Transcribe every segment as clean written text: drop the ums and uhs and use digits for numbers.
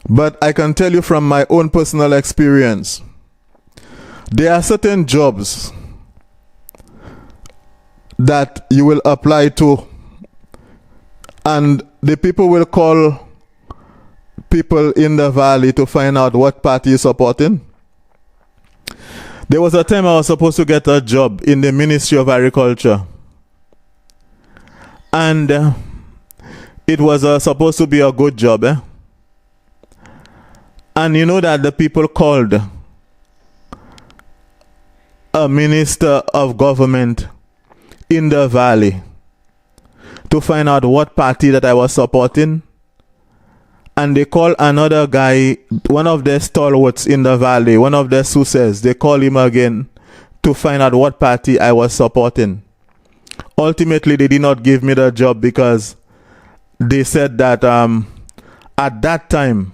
But I can tell you from my own personal experience, there are certain jobs that you will apply to, and the people will call people in the valley to find out what party you're supporting. There was a time I was supposed to get a job in the Ministry of Agriculture, and it was supposed to be a good job, and you know that the people called a minister of government in the valley to find out what party that I was supporting, and they call another guy, one of their stalwarts in the valley, one of their successors. They call him again to find out what party I was supporting. Ultimately, they did not give me the job because they said that at that time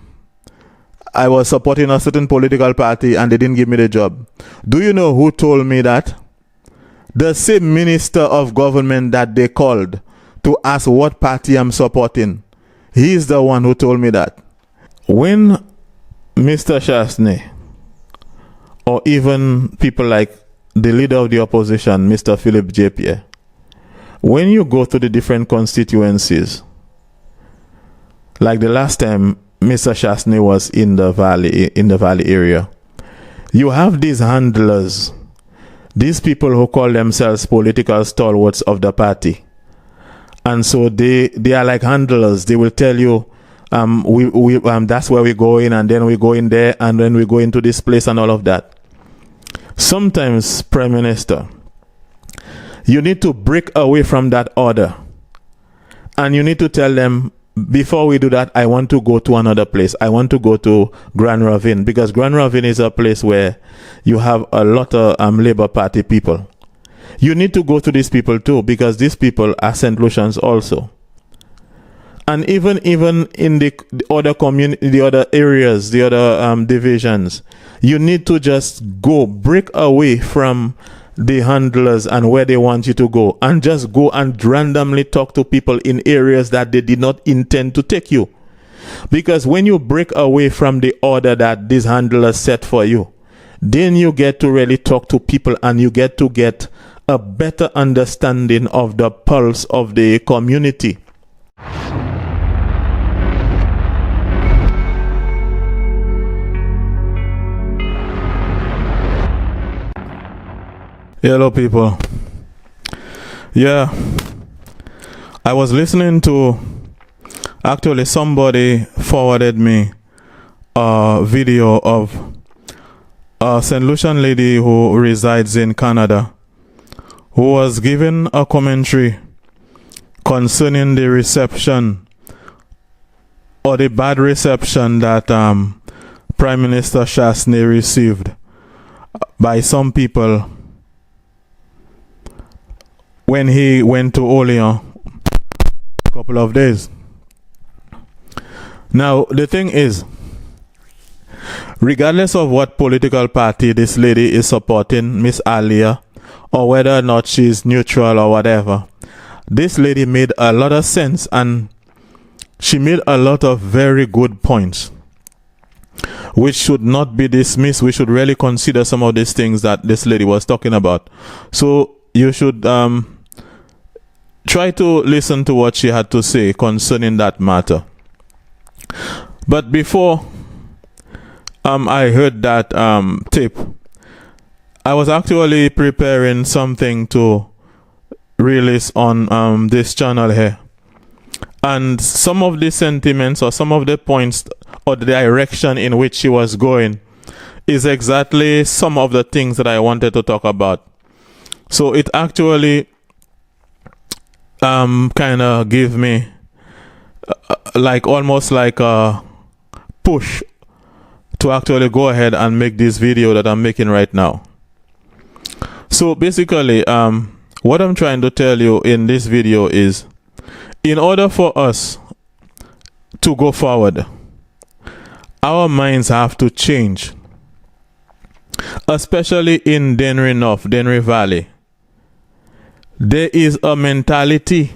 I was supporting a certain political party and they didn't give me the job. Do you know who told me that? The same minister of government that they called to ask what party I'm supporting. He's the one who told me that. When Mr. Chasnet, or even people like the leader of the opposition, Mr. Philip J. Pierre, when you go to the different constituencies, like the last time Mr. Chasnet was in the valley area, you have these handlers, these people who call themselves political stalwarts of the party. And so they are like handlers. They will tell you, that's where we're going, and then we go in there, and then we go into this place and all of that. Sometimes, Prime Minister, you need to break away from that order. And you need to tell them, before we do that, I want to go to another place. I want to go to Grand Ravine, because Grand Ravine is a place where you have a lot of Labour Party people. You need to go to these people too, because these people are St. Lucians also. And even in the other community, the other areas, the other divisions, you need to just break away from the handlers and where they want you to go, and just go and randomly talk to people in areas that they did not intend to take you. Because when you break away from the order that these handlers set for you, then you get to really talk to people, and you get to get a better understanding of the pulse of the community. Hello people. Yeah, I was listening to, actually somebody forwarded me a video of a St. Lucian lady who resides in Canada, who was given a commentary concerning the reception, or the bad reception that Prime Minister Chasnet received by some people when he went to Oleon a couple of days. Now, the thing is, regardless of what political party this lady is supporting, Miss Alia, or whether or not she's neutral or whatever, this lady made a lot of sense, and she made a lot of very good points which should not be dismissed. We should really consider some of these things that this lady was talking about. So you should try to listen to what she had to say concerning that matter. But before I heard that tape, I was actually preparing something to release on this channel here, and some of the sentiments, or some of the points, or the direction in which she was going, is exactly some of the things that I wanted to talk about. So it actually kind of gave me like almost like a push to actually go ahead and make this video that I'm making right now. So basically, what I'm trying to tell you in this video is, in order for us to go forward, our minds have to change, especially in Dennery North, Dennery Valley. There is a mentality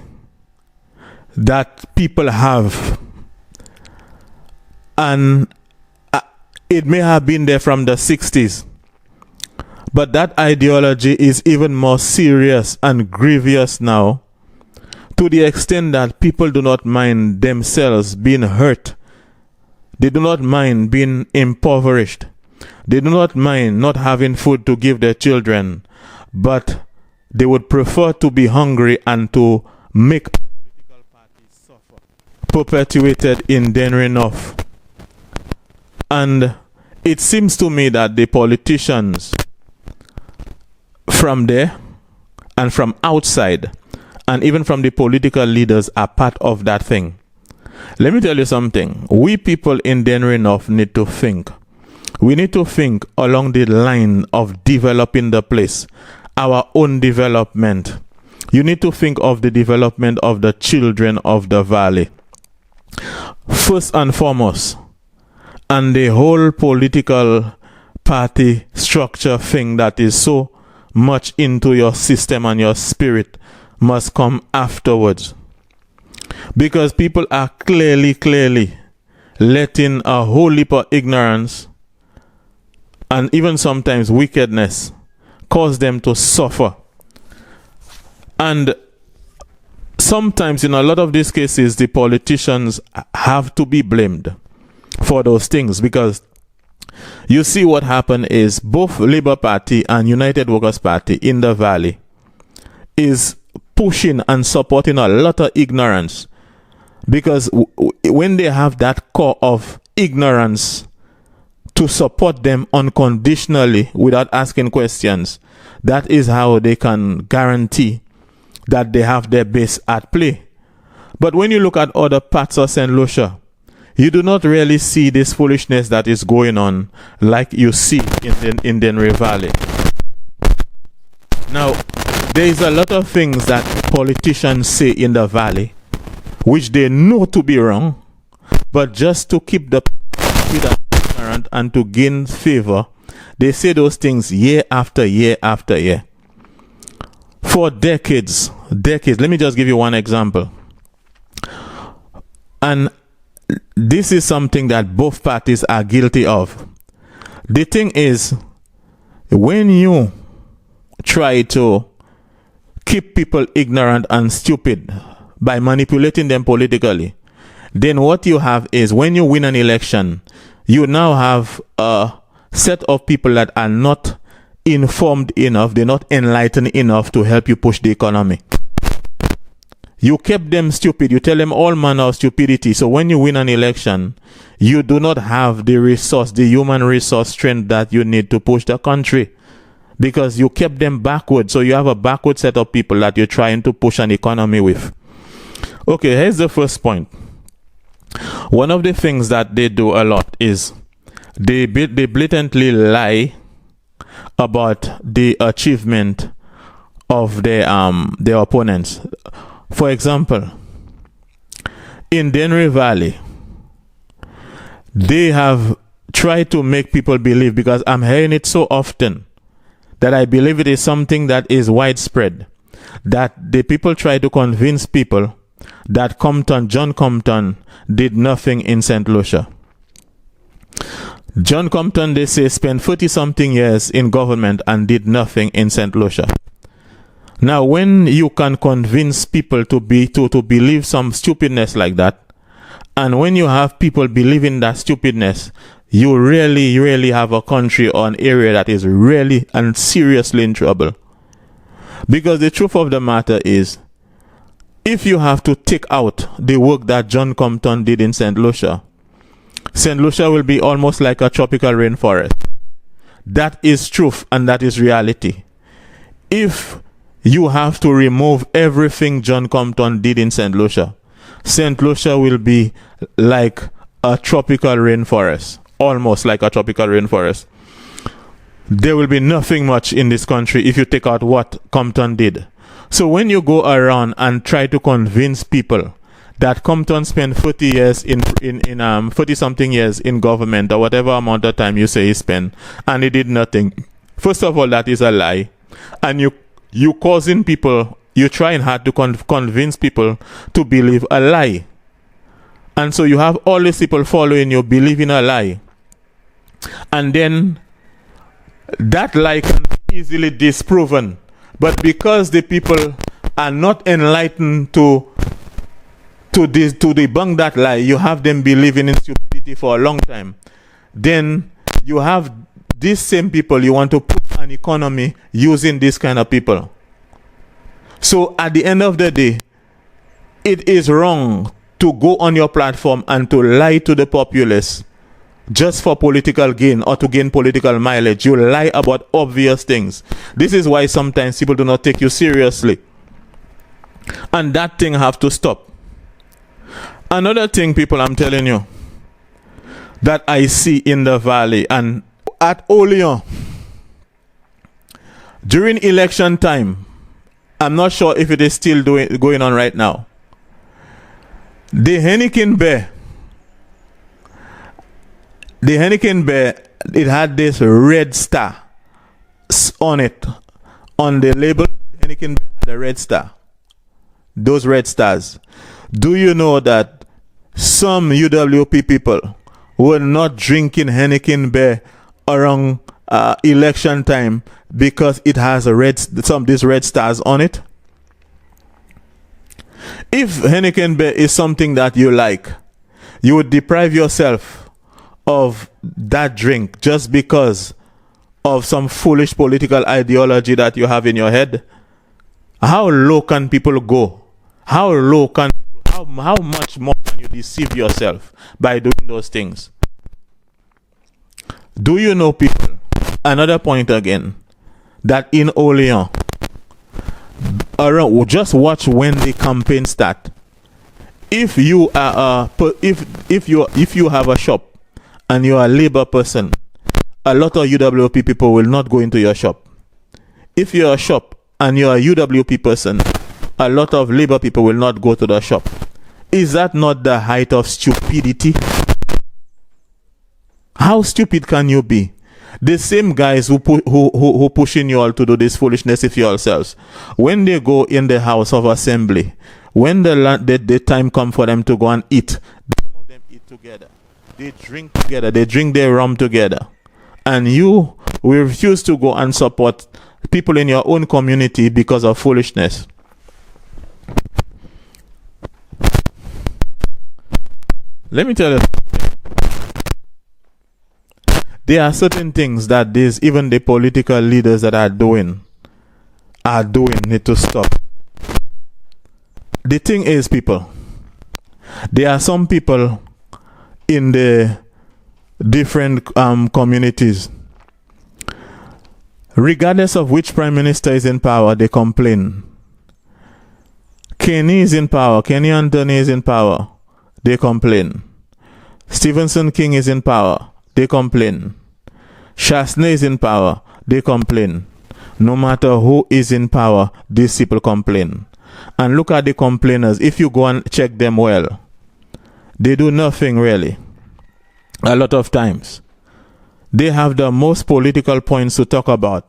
that people have And it may have been there from the 60s. But that ideology is even more serious and grievous now, to the extent that people do not mind themselves being hurt. They do not mind being impoverished. They do not mind not having food to give their children, but they would prefer to be hungry and to make political parties suffer, perpetuated in Denrenough. And it seems to me that the politicians from there and from outside, and even from the political leaders, are part of that thing. Let me tell you something. We people in Denrenough need to think. We need to think along the line of developing the place, our own development. You need to think of the development of the children of the valley, first and foremost. And the whole political party structure thing that is so much into your system and your spirit must come afterwards. Because people are clearly letting a whole heap of ignorance and even sometimes wickedness cause them to suffer. And sometimes in a lot of these cases, the politicians have to be blamed for those things, because you see what happened is both Labour Party and United Workers Party in the Valley is pushing and supporting a lot of ignorance, because when they have that core of ignorance to support them unconditionally without asking questions, that is how they can guarantee that they have their base at play. But when you look at other parts of St. Lucia, you do not really see this foolishness that is going on like you see in Denre Valley. Now, there is a lot of things that politicians say in the valley which they know to be wrong, but just to keep the people ignorant and to gain favor, they say those things year after year after year. For decades. Let me just give you one example. And this is something that both parties are guilty of. The thing is, when you try to keep people ignorant and stupid by manipulating them politically, then what you have is, when you win an election, you now have a set of people that are not informed enough, they're not enlightened enough to help you push the economy. You kept them stupid. You tell them all manner of stupidity. So when you win an election, you do not have the resource, the human resource strength that you need to push the country, because you kept them backward. So you have a backward set of people that you're trying to push an economy with. Okay, here's the first point. One of the things that they do a lot is they blatantly lie about the achievement of their opponents. For example, in Denre Valley, they have tried to make people believe, because I'm hearing it so often that I believe it is something that is widespread, that the people try to convince people that John Compton did nothing in St. Lucia. John Compton, they say, spent 40-something years in government and did nothing in St. Lucia. Now, when you can convince people to believe some stupidness like that, and when you have people believing that stupidness, you really have a country or an area that is really and seriously in trouble. Because the truth of the matter is, if you have to take out the work that John Compton did in St. Lucia will be almost like a tropical rainforest. That is truth and that is reality. If you have to remove everything John Compton did in St. Lucia will be like a tropical rainforest, almost like a tropical rainforest. There will be nothing much in this country if you take out what Compton did. So when you go around and try to convince people that Compton spent 40 years in 40-something years in government, or whatever amount of time you say he spent, and he did nothing, first of all, that is a lie. And you causing people, you're trying hard to convince people to believe a lie. And so you have all these people following you, believing a lie. And then that lie can be easily disproven. But because the people are not enlightened to debunk that lie, you have them believing in stupidity for a long time. Then you have these same people, you want to put an economy using this kind of people. So at the end of the day, it is wrong to go on your platform and to lie to the populace just for political gain or to gain political mileage. You lie about obvious things. This is why sometimes people do not take you seriously. And that thing have to stop. Another thing, people, I'm telling you, that I see in the valley and at Oleon, during election time, I'm not sure if it is still going on right now. The Heineken bear, it had this red star on it. On the label, the Heineken bear had a red star. Those red stars. Do you know that some UWP people were not drinking Heineken bear around election time because it has these red stars on it? If Heineken beer is something that you like, you would deprive yourself of that drink just because of some foolish political ideology that you have in your head. How low can people go? How much more can you deceive yourself by doing those things? Do you know, people, another point again, that in Oleon, just watch when the campaign start. If you are if you have a shop and you are a labor person, a lot of UWP people will not go into your shop. If you're a shop and you're a UWP person, a lot of labor people will not go to the shop. Is that not the height of stupidity? How stupid can you be? The same guys who pushing you all to do this foolishness if yourselves, when they go in the house of assembly, when the time come for them to go and eat, some of them eat together, they drink together, they drink their rum together, and you will refuse to go and support people in your own community because of foolishness. Let me tell you, there are certain things that even the political leaders that are doing need to stop. The thing is, people, there are some people in the different communities, regardless of which prime minister is in power, they complain. Kenny is in power, Kenny Anthony is in power, they complain. Stevenson King is in power, they complain. Chasnet is in power, they complain. No matter who is in power, these people complain. And look at the complainers. If you go and check them well, they do nothing really. A lot of times they have the most political points to talk about,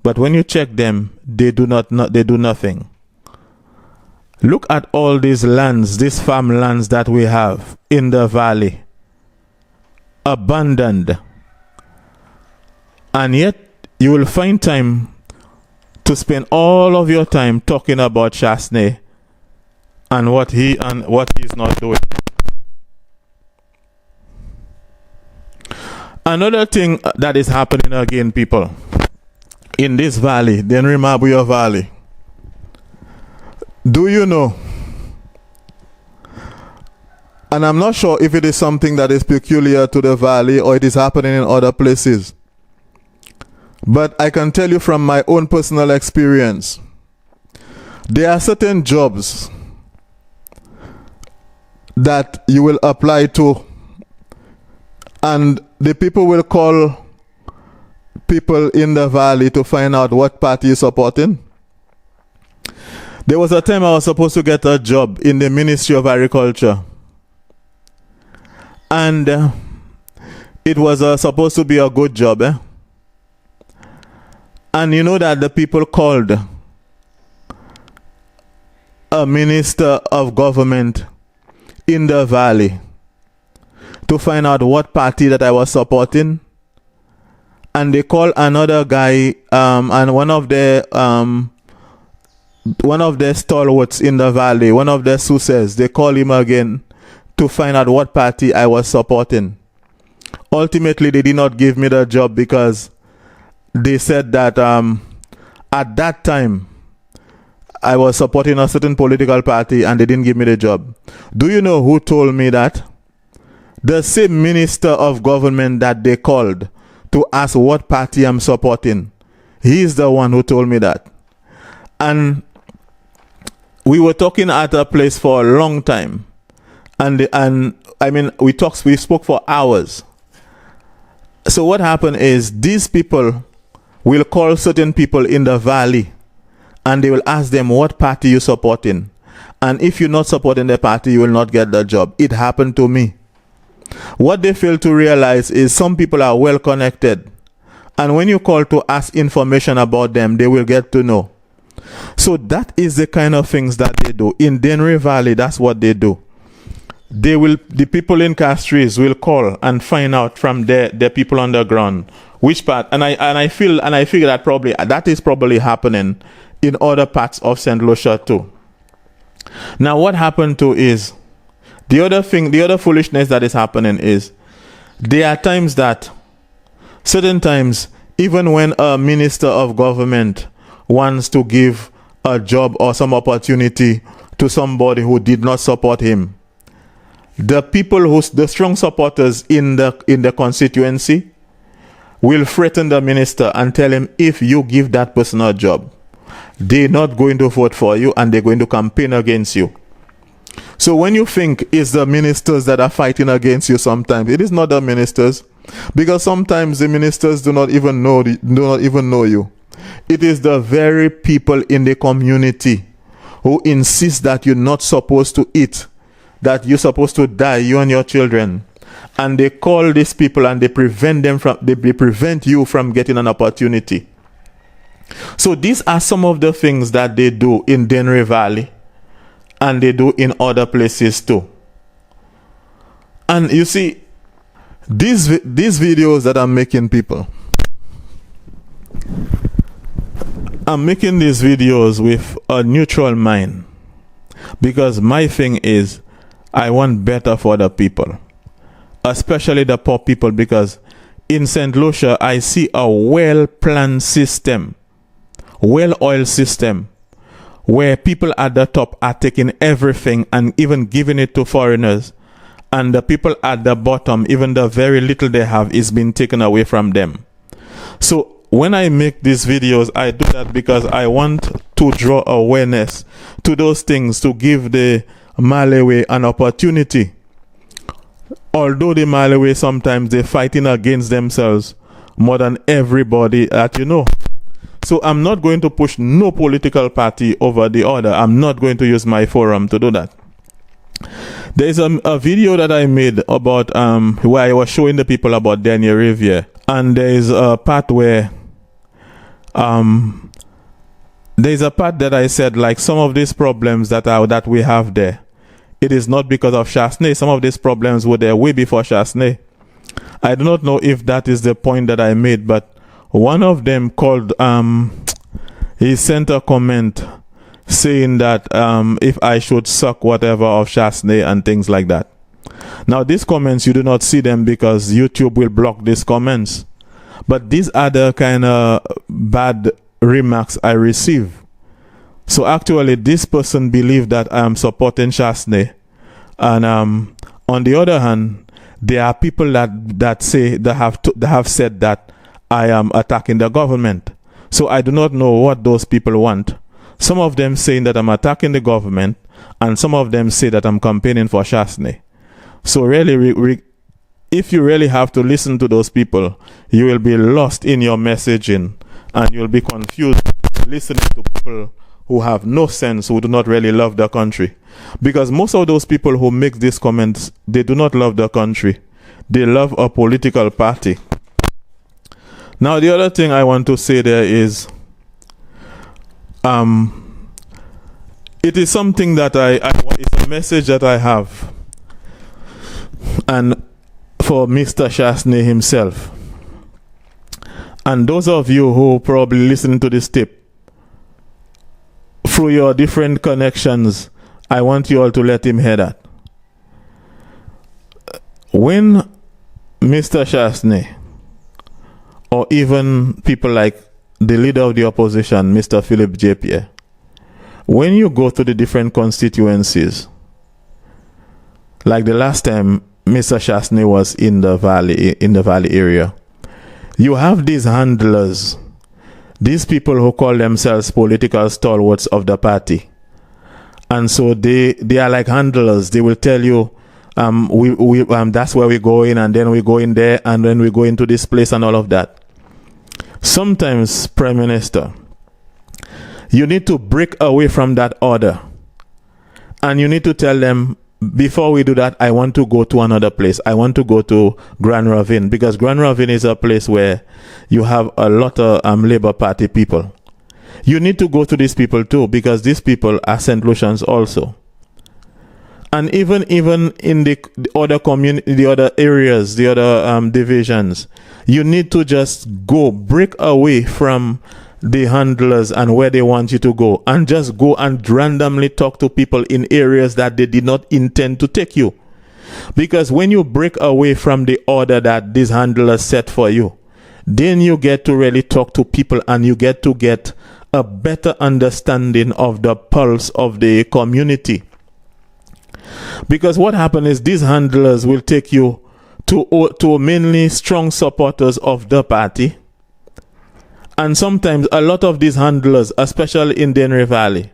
but when you check them, they do nothing. Look at all these lands, these farmlands that we have in the valley, abandoned, and yet you will find time to spend all of your time talking about Chasnet and what he's not doing. Another thing that is happening again, people, in this valley, the Mabouya Valley. Do you know? And I'm not sure if it is something that is peculiar to the valley or it is happening in other places. But I can tell you from my own personal experience, there are certain jobs that you will apply to, and the people will call people in the valley to find out what party is supporting. There was a time I was supposed to get a job in the Ministry of Agriculture, and it was supposed to be a good job, And you know that the people called a minister of government in the valley to find out what party that I was supporting, and they call another guy, and one of their stalwarts in the valley, one of their successors, they call him again to find out what party I was supporting. Ultimately, they did not give me the job because they said that at that time I was supporting a certain political party and they didn't give me the job. Do you know who told me that? The same minister of government that they called to ask what party I'm supporting. He is the one who told me that. And we were talking at a place for a long time. And I mean, we spoke for hours. So what happened is these people will call certain people in the valley and they will ask them what party you supporting. And if you're not supporting the party, you will not get the job. It happened to me. What they fail to realize is some people are well connected. And when you call to ask information about them, they will get to know. So that is the kind of things that they do. In Denry Valley, that's what they do. The people in Castries will call and find out from their people on the ground which part, and I figure that is probably happening in other parts of St. Lucia too. Now what happened to is the other foolishness that is happening is there are times that certain times, even when a minister of government wants to give a job or some opportunity to somebody who did not support him, the strong supporters in the constituency will threaten the minister and tell him, if you give that person a job, they're not going to vote for you and they're going to campaign against you. So when you think it's the ministers that are fighting against you, sometimes it is not the ministers, because sometimes the ministers do not even know you. It is the very people in the community who insist that you're not supposed to eat, that you're supposed to die, you and your children, and they call these people and they prevent you from getting an opportunity. So these are some of the things that they do in Denry Valley, and they do in other places too. And you see, these videos that I'm making, people, I'm making these videos with a neutral mind, because my thing is I want better for the people, especially the poor people, because in St. Lucia I see a well-planned system, well-oiled system, where people at the top are taking everything and even giving it to foreigners, and the people at the bottom, even the very little they have, is being taken away from them. So when I make these videos, I do that because I want to draw awareness to those things, to give the Malawi an opportunity. Although the Malawi sometimes they're fighting against themselves more than everybody that you know. So I'm not going to push no political party over the other. I'm not going to use my forum to do that. There's a video that I made about where I was showing the people about Daniel Riviere, and there's a part where there's a part that I said, like, some of these problems that we have there, it is not because of Chasnet. Some of these problems were there way before Chasnet. I do not know if that is the point that I made, but one of them called, he sent a comment saying that if I should suck whatever of Chasnet and things like that. Now these comments, you do not see them because YouTube will block these comments. But these are the kind of bad remarks I receive. So actually this person believed that I am supporting Chasnet. And on the other hand, there are people that say, that have said that I am attacking the government. So I do not know what those people want. Some of them saying that I'm attacking the government, and some of them say that I'm campaigning for Chasnet. So really, if you really have to listen to those people, you will be lost in your messaging, and you'll be confused listening to people who have no sense, who do not really love the country. Because most of those people who make these comments, they do not love the country. They love a political party. Now the other thing I want to say there is, it is something that it's a message that I have, and for Mr. Chasnet himself. And those of you who probably listen to this tip, through your different connections, I want you all to let him hear that. When Mr. Chasnet, or even people like the leader of the opposition, Mr. Philip J. Pierre, when you go to the different constituencies, like the last time Mr. Chasnet was in the valley area, you have these handlers, these people who call themselves political stalwarts of the party. And so they are like handlers. They will tell you, that's where we go in, and then we go in there, and then we go into this place and all of that. Sometimes, Prime Minister, you need to break away from that order. And you need to tell them, before we do that, I want to go to another place. I want to go to Grand Ravine, because Grand Ravine is a place where you have a lot of Labour Party people. You need to go to these people too, because these people are St. Lucians also. And even in the other community, the other areas, the other divisions, you need to just break away from the handlers and where they want you to go, and just go and randomly talk to people in areas that they did not intend to take you. Because when you break away from the order that these handlers set for you, then you get to really talk to people, and you get to get a better understanding of the pulse of the community. Because what happens is these handlers will take you to mainly strong supporters of the party. And sometimes a lot of these handlers, especially in Dennery Valley,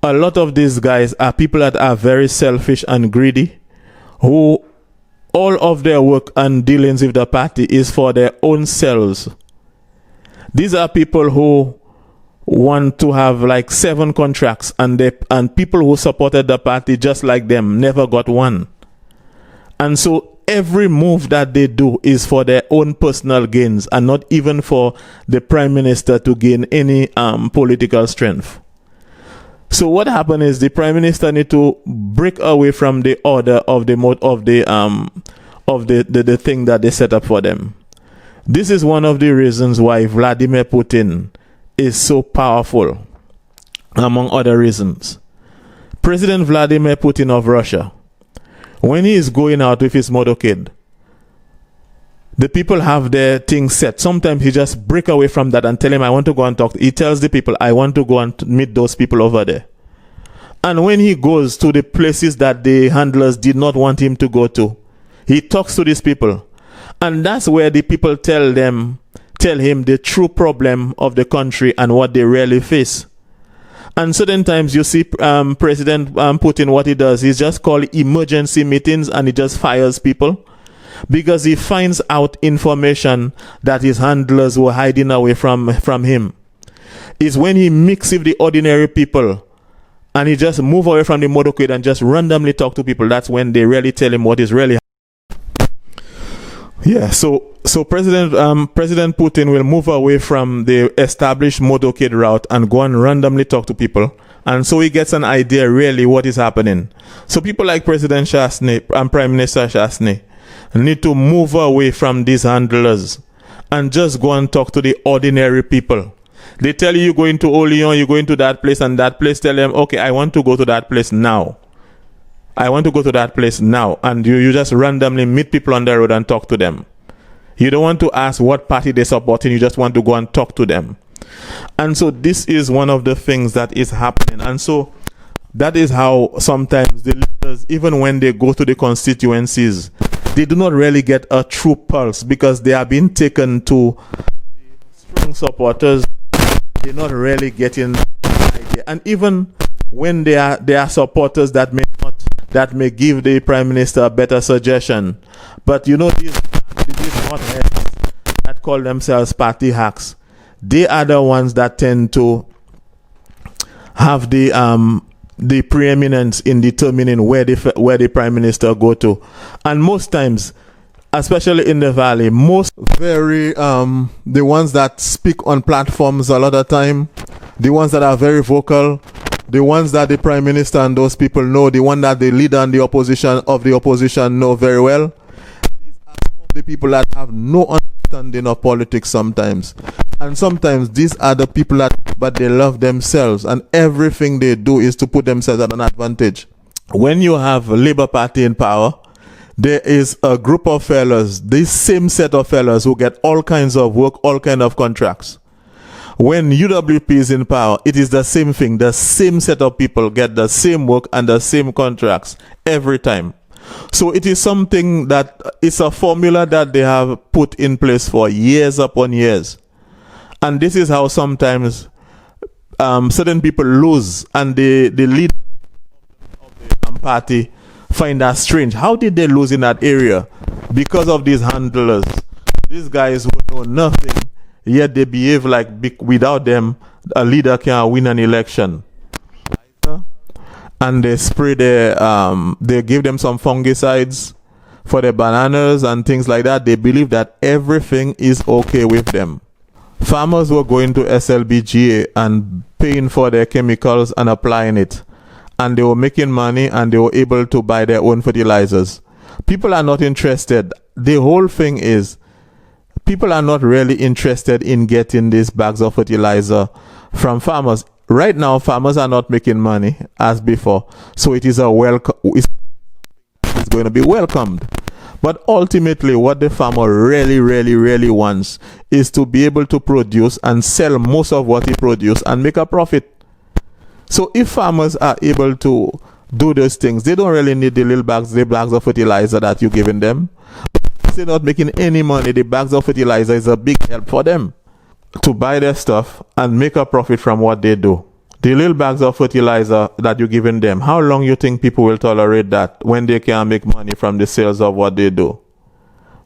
a lot of these guys are people that are very selfish and greedy, who all of their work and dealings with the party is for their own selves. These are people who want to have like 7 contracts, and people who supported the party just like them never got one. And so every move that they do is for their own personal gains, and not even for the Prime Minister to gain any political strength. So what happened is the Prime Minister need to break away from the order of the thing that they set up for them. This is one of the reasons why Vladimir Putin is so powerful, among other reasons. President Vladimir Putin of Russia, when he is going out with his motorcade, the people have their things set. Sometimes he just break away from that and tell him, I want to go and talk. He tells the people, I want to go and meet those people over there. And when he goes to the places that the handlers did not want him to go to, he talks to these people. And that's where the people tell him the true problem of the country and what they really face. And certain times you see President Putin, what he does, he's just call emergency meetings, and he just fires people because he finds out information that his handlers were hiding away from him. It's when he mixes with the ordinary people and he just move away from the motorcade and just randomly talk to people. That's when they really tell him what is really happening. Yeah, so President Putin will move away from the established motorcade route and go and randomly talk to people, and so he gets an idea really what is happening. So people like President Chasnet and Prime Minister Chasnet need to move away from these handlers and just go and talk to the ordinary people. They tell you, you're going to Oleon, you're going to that place, and that place tell them, okay, I want to go to that place now. I want to go to that place now. And you just randomly meet people on the road and talk to them. You don't want to ask what party they're supporting. You just want to go and talk to them. And so this is one of the things that is happening. And so that is how sometimes the leaders, even when they go to the constituencies, they do not really get a true pulse, because they are being taken to strong supporters. They're not really getting the idea. And even when they are supporters that may give the Prime Minister a better suggestion. But you know, these hotheads that call themselves party hacks, they are the ones that tend to have the preeminence in determining where the Prime Minister go to. And most times, especially in the valley, the ones that speak on platforms a lot of time, the ones that are very vocal, the ones that the Prime Minister and those people know, the one that the leader and the opposition know very well, these are the people that have no understanding of politics sometimes. And sometimes these are the people that, but they love themselves, and everything they do is to put themselves at an advantage. When you have Labour Party in power, there is a group of fellas, this same set of fellas who get all kinds of work, all kinds of contracts. When UWP is in power, it is the same thing. The same set of people get the same work and the same contracts every time. So it is something that it's a formula that they have put in place for years upon years. And this is how sometimes certain people lose, and the leader of the party find that strange. How did they lose in that area? Because of these handlers. These guys who know nothing, yet they behave like without them, a leader can't win an election. And they spray they give them some fungicides for the bananas and things like that. They believe that everything is okay with them. Farmers were going to SLBGA and paying for their chemicals and applying it. And they were making money, and they were able to buy their own fertilizers. People are not interested. The whole thing is, people are not really interested in getting these bags of fertilizer from farmers. Right now, farmers are not making money as before. So it is it's going to be welcomed. But ultimately, what the farmer really wants is to be able to produce and sell most of what he produces and make a profit. So if farmers are able to do those things, they don't really need the bags of fertilizer that you're giving them. But if they're not making any money, the bags of fertilizer is a big help for them to buy their stuff and make a profit from what they do. The little bags of fertilizer that you're giving them, how long you think people will tolerate that when they can't make money from the sales of what they do?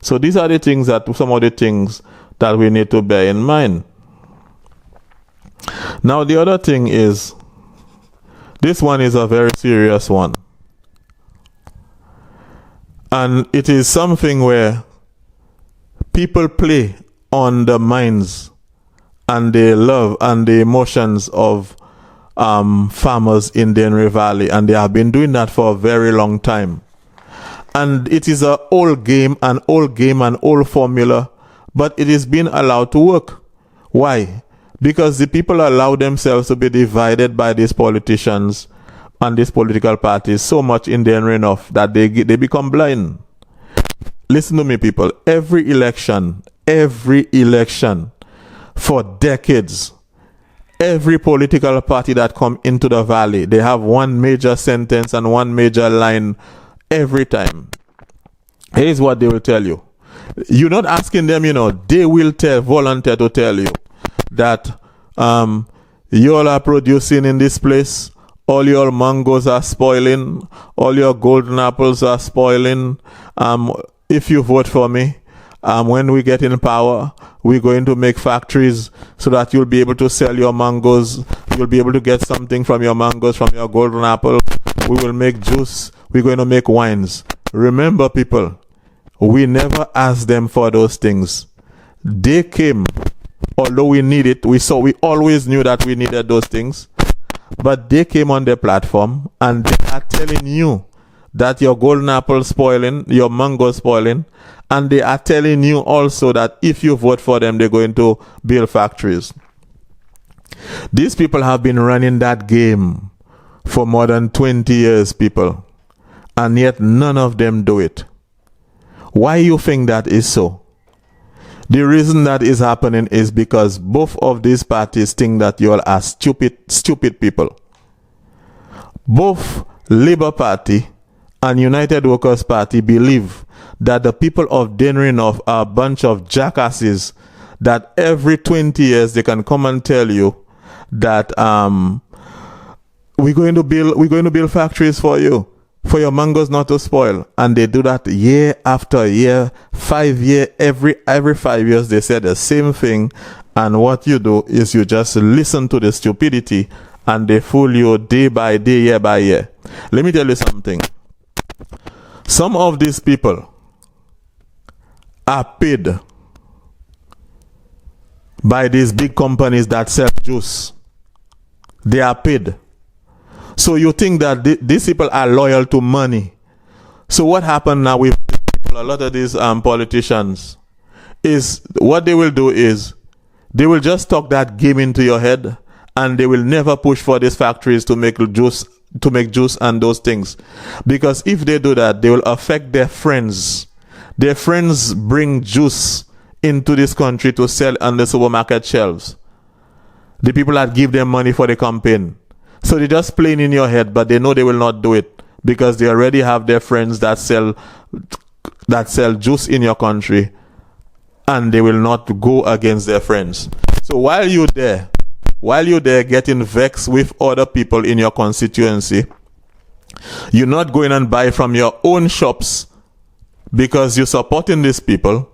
So these are the things some of the things that we need to bear in mind. Now the other thing is, this one is a very serious one. And it is something where people play on the minds and the love and the emotions of farmers in Dennery Valley, and they have been doing that for a very long time. And it is an old game, an old formula, but it is being allowed to work. Why? Because the people allow themselves to be divided by these politicians and these political parties so much in Dennery enough that they become blind. Listen to me, people. Every election for decades, every political party that come into the valley, they have one major sentence and one major line every time. Here's what they will tell you. You're not asking them, they will volunteer to tell you that you all are producing in this place, all your mangoes are spoiling, all your golden apples are spoiling. If you vote for me, when we get in power, we're going to make factories so that you'll be able to sell your mangoes. You'll be able to get something from your mangoes, from your golden apple. We will make juice. We're going to make wines. Remember, people, we never asked them for those things. They came. Although we need it, we always knew that we needed those things. But they came on their platform and they are telling you that your golden apple spoiling, your mango spoiling, and they are telling you also that if you vote for them, they're going to build factories. These people have been running that game for more than 20 years, people, and yet none of them do it. Why you think that is so? The reason that is happening is because both of these parties think that you all are stupid people. Both Labour Party and United Workers Party believe that the people of Dennery North are a bunch of jackasses, that every 20 years they can come and tell you that we're going to build factories for you, for your mangoes not to spoil. And they do that year after year, 5 years, every 5 years they say the same thing. And what you do is you just listen to the stupidity and they fool you day by day, year by year. Let me tell you something. Some of these people are paid by these big companies that sell juice. They are paid. So you think that these people are loyal to money. So what happened now with people a lot of these politicians, is what they will do is they will just talk that game into your head, and they will never push for these factories to make juice and those things. Because if they do that, they will affect their friends. Their friends bring juice into this country to sell on the supermarket shelves. The people that give them money for the campaign. So they just playing in your head, but they know they will not do it because they already have their friends that sell juice in your country, and they will not go against their friends. So while you're there getting vexed with other people in your constituency, you're not going and buy from your own shops because you're supporting these people.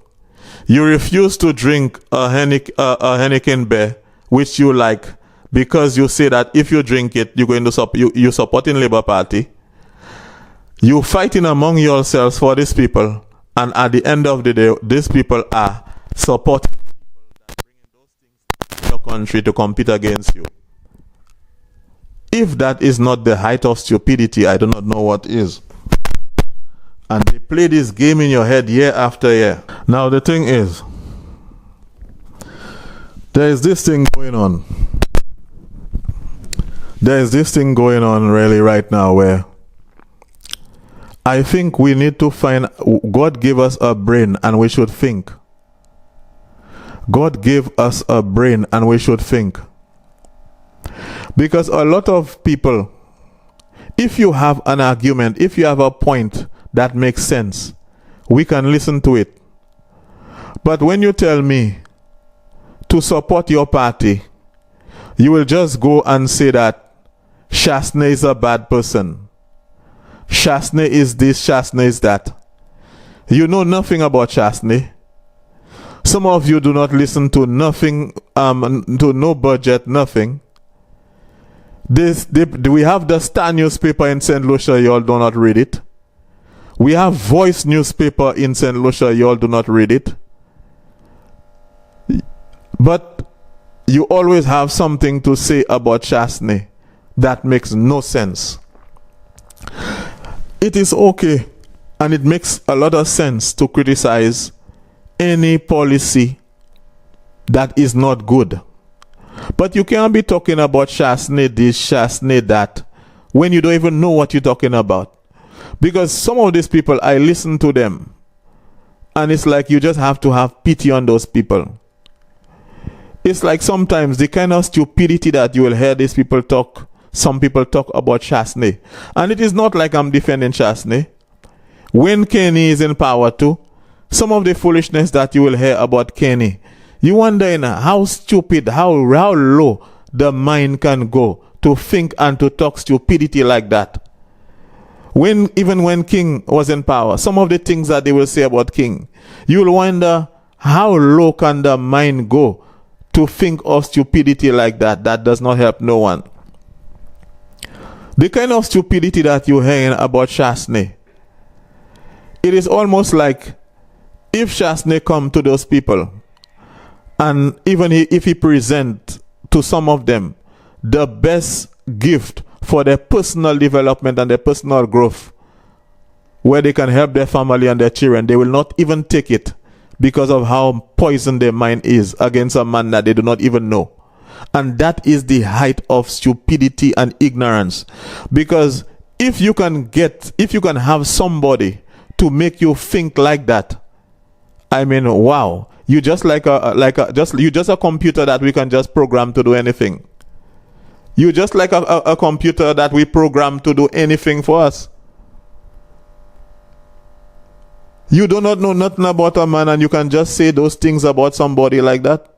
You refuse to drink a Heineken beer, which you like, because you say that if you drink it, you're going to you're supporting Labour Party. You fighting among yourselves for these people, and at the end of the day, these people are supporting people that bring in those things in your country to compete against you. If that is not the height of stupidity, I do not know what is. And they play this game in your head year after year. Now the thing is, there is this thing going on. There is this thing going on really right now where I think we need to find, God gave us a brain and we should think. God gave us a brain and we should think. Because a lot of people, if you have an argument, if you have a point that makes sense, we can listen to it. But when you tell me to support your party, you will just go and say that Chasnet is a bad person. Chasnet is this, Chasnet is that. You know nothing about Chasnet. Some of you do not listen to nothing, to no budget, nothing. We have the Star newspaper in St. Lucia, you all do not read it. We have Voice newspaper in St. Lucia, you all do not read it. But you always have something to say about Chasnet that makes no sense. It is okay, and it makes a lot of sense to criticize any policy that is not good. But you can't be talking about Chasnet this, Chasnet that, when you don't even know what you're talking about. Because some of these people, I listen to them, and it's like you just have to have pity on those people. It's like sometimes the kind of stupidity that you will hear these people talk, some people talk about Chasnet. And it is not like I'm defending Chasnet. When Kenny is in power too, some of the foolishness that you will hear about Kenny, you wonder how stupid, how low the mind can go to think and to talk stupidity like that. Even when King was in power, some of the things that they will say about King, you'll wonder how low can the mind go to think of stupidity like that. That does not help no one. The kind of stupidity that you're hearing about Chasnet, it is almost like if Chasnet come to those people, and even if he present to some of them the best gift for their personal development and their personal growth, where they can help their family and their children, they will not even take it because of how poisoned their mind is against a man that they do not even know. And that is the height of stupidity and ignorance. Because if you can have somebody to make you think like that, I mean, wow, you just you're just a computer that we can just program to do anything. You're just like a computer that we program to do anything for us. You do not know nothing about a man and you can just say those things about somebody like that.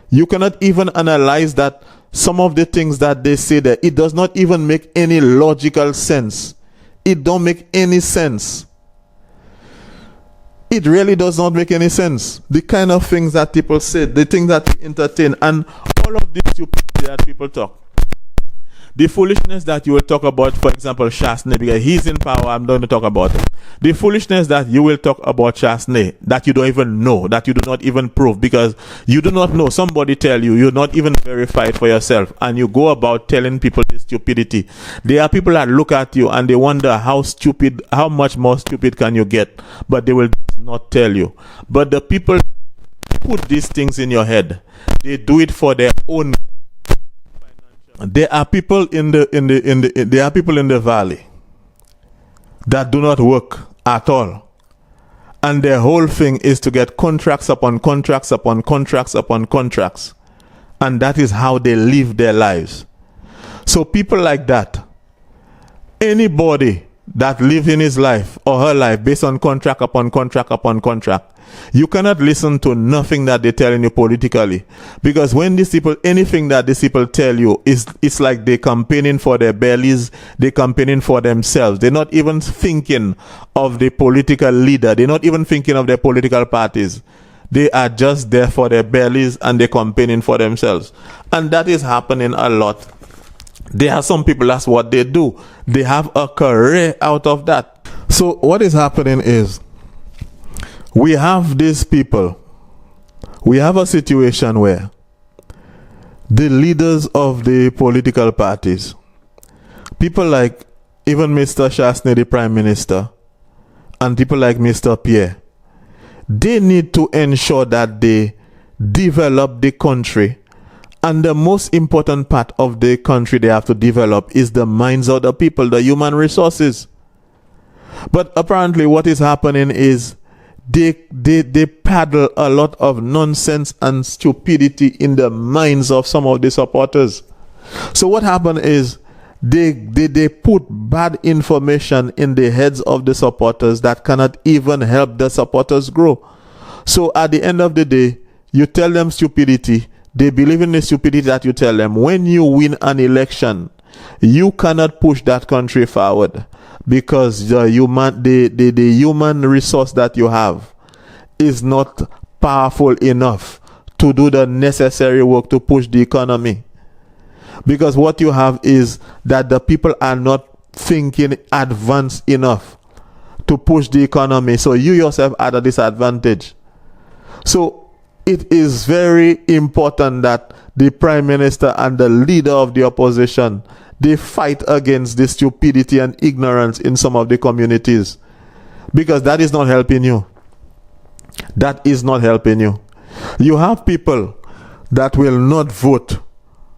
You cannot even analyze that some of the things that they say there, it does not even make any logical sense. It don't make any sense. It really does not make any sense. The kind of things that people say, the things that they entertain, and all of this stupidity that people talk. The foolishness that you will talk about, for example, Chasnet, because he's in power, I'm going to talk about him. The foolishness that you will talk about Chasnet, that you don't even know, that you do not even prove, because you do not know. Somebody tell you, you're not even verified for yourself, and you go about telling people this stupidity. There are people that look at you and they wonder how much more stupid can you get, but they will not tell you. But the people put these things in your head, they do it for their own. There are people in the valley that do not work at all, and their whole thing is to get contracts upon contracts upon contracts upon contracts, and that is how they live their lives. So people like that, anybody that live in his life or her life based on contract upon contract upon contract, you cannot listen to nothing that they're telling you politically, because when these people, anything that these people tell you it's like they're campaigning for their bellies, they're campaigning for themselves. They're not even thinking of the political leader, they're not even thinking of their political parties. They are just there for their bellies and they're campaigning for themselves, and that is happening a lot. There are some people, that's what they do. They have a career out of that. So what is happening is, we have these people, we have a situation where the leaders of the political parties, people like even Mr. Chasnet, the Prime Minister, and people like Mr. Pierre, they need to ensure that they develop the country. And the most important part of the country they have to develop is the minds of the people, the human resources. But apparently what is happening is they paddle a lot of nonsense and stupidity in the minds of some of the supporters. So what happened is they put bad information in the heads of the supporters that cannot even help the supporters grow. So at the end of the day, you tell them stupidity, they believe in the stupidity that you tell them. When you win an election, you cannot push that country forward, because the human resource that you have is not powerful enough to do the necessary work to push the economy. Because what you have is that the people are not thinking advanced enough to push the economy, so you yourself are at a disadvantage. So it is very important that the Prime Minister and the leader of the opposition, they fight against the stupidity and ignorance in some of the communities, because that is not helping you. That is not helping you. You have people that will not vote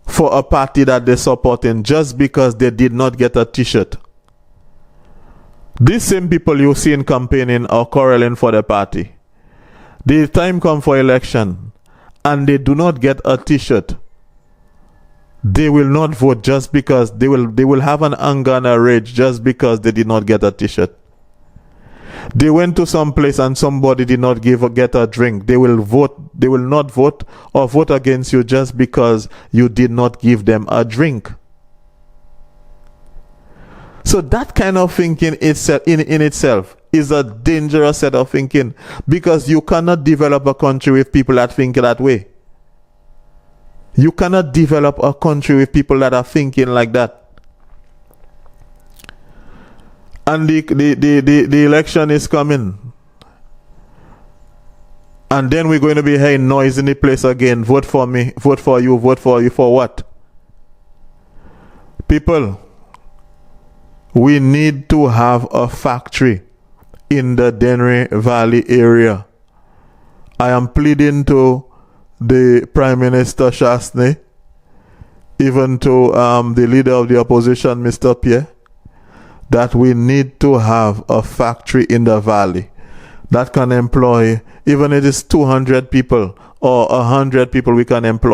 for a party that they're supporting just because they did not get a t-shirt. These same people you see in campaigning or quarreling for the party, the time come for election and they do not get a t-shirt, they will not vote just because they will have an anger and a rage just because they did not get a t-shirt. They went to some place and somebody did not get a drink. They will not vote or vote against you just because you did not give them a drink. So that kind of thinking in itself is a dangerous set of thinking, because you cannot develop a country with people that think that way. You cannot develop a country with people that are thinking like that. And the election is coming, and then we're going to be hearing noise in the place again. Vote for me, vote for you for what? People, we need to have a factory in the Dennery Valley area. I am pleading to the Prime Minister Chasnet, even to the leader of the opposition, Mr. Pierre, that we need to have a factory in the valley that can employ, even if it is 200 people or 100 people, we can employ.